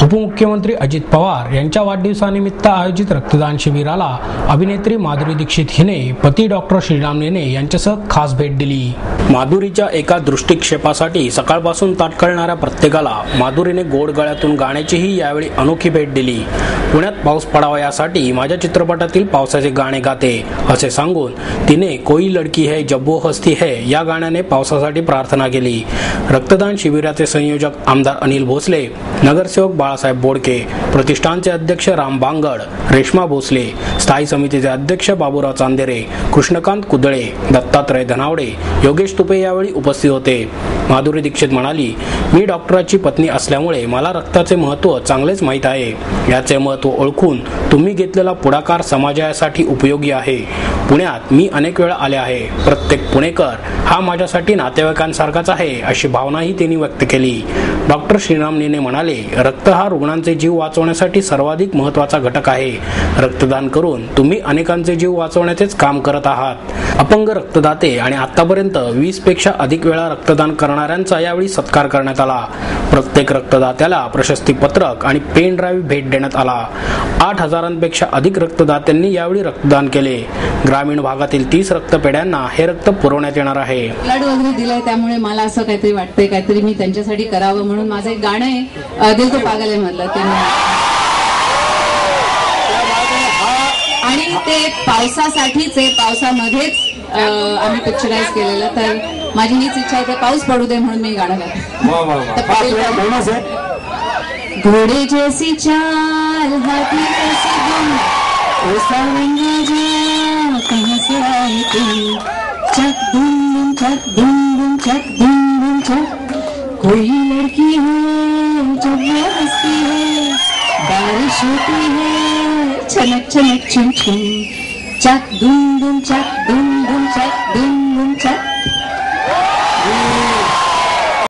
उपमुख्यमंत्री अजित पवार यांच्या वाढदिवसानिमित्त आयोजित रक्तदान शिबिराला अभिनेत्री माधुरी दीक्षित हिने पती डॉक्टर श्रीराम नेने यांच्यासह खास भेट दिली। माधुरीच्या एका दृष्टिक्षेपासाठी सकाळपासून ताट कळणाऱ्या प्रत्येकाला माधुरीने गोड गळ्यातून गाण्याचीही यावेळी अनोखी भेट दिली। पुण्यात पाऊस पडावा यासाठी माझ्या चित्रपटातील पावसाचे गाणे गाते असे सांगून तिने कोई लडकी है जब वो हस्ती है या गाण्याने पावसासाठी प्रार्थना केली। रक्तदान शिबिराचे संयोजक आमदार अनिल भोसले, नगरसेवक बाळासाहेब बोडके, प्रतिष्ठानचे अध्यक्ष राम बांगड, रेश्मा भोसले, स्थायी समितीचे अध्यक्ष बाबूराव चांदेरे, कृष्णकांत कुदळे, दत्तात्रय धनावडे, योगेश तुपे यावेळी उपस्थित होते। माधुरी दीक्षित म्हणाली, मी डॉक्टराची पत्नी असल्यामुळे मला रक्ताचे महत्त्व चांगलेच माहीत आहे। याचे महत्त्व ओळखून तुम्ही घेतलेला पुढाकार समाजासाठी उपयोगी आहे। पुण्यात मी अनेक वेळा आले आहे। प्रत्येक पुणेकर हा माझ्यासाठी नातेवाईकांसारखाच आहे अशी भावनाही त्यांनी व्यक्त केली। डॉक्टर श्रीराम नेने म्हणाले, रक्त हा रुग्णांचे जीव वाचवण्यासाठी सर्वाधिक महत्त्वाचा घटक आहे। रक्तदान करून तुम्ही अनेकांचे जीव वाचवण्याचेच काम करत आहात। अपंग रक्तदाते आणि आतापर्यंत 20 पेक्षा अधिक वेळा रक्तदान करणाऱ्यांचा यावेळी सत्कार करण्यात आला। प्रत्येक रक्तदात्याला प्रशस्ती पत्रक आणि पेन ड्राईव्ह भेट देण्यात आला। 8,000पेक्षा अधिक रक्तदात्यांनी यावेळी रक्तदान केले। ग्रामीण भागातील 30 रक्तपेढ्यांना हे रक्त पुरवण्यात येणार आहे। ब्लड वगैरे दिलंय त्यामुळे मला असं काहीतरी वाटतंय, काहीतरी मी त्यांच्यासाठी करावं म्हणून माझं एक गाणं आहे, दिल तो पागल आहे मधलं ते, आणि ते पावसासाठीच आहे, पावसामध्येच आम्ही पिक्चराइज केलेलं। तर माझी हीच इच्छा आहे, पाऊस पडू दे म्हणून मी गाणं गाते। घोड़े जैसी चाल, हाथी जैसी दुम, कहाँ से आए तुम, चक धुम धुम चक धुम धुम चक धुम धुम चक, कोई लड़की है जब वो हंसती है, बारिश होती है छनक छनक छुम छुम, चक धुम धुम चक धुम धुम चक धुम धुम चक।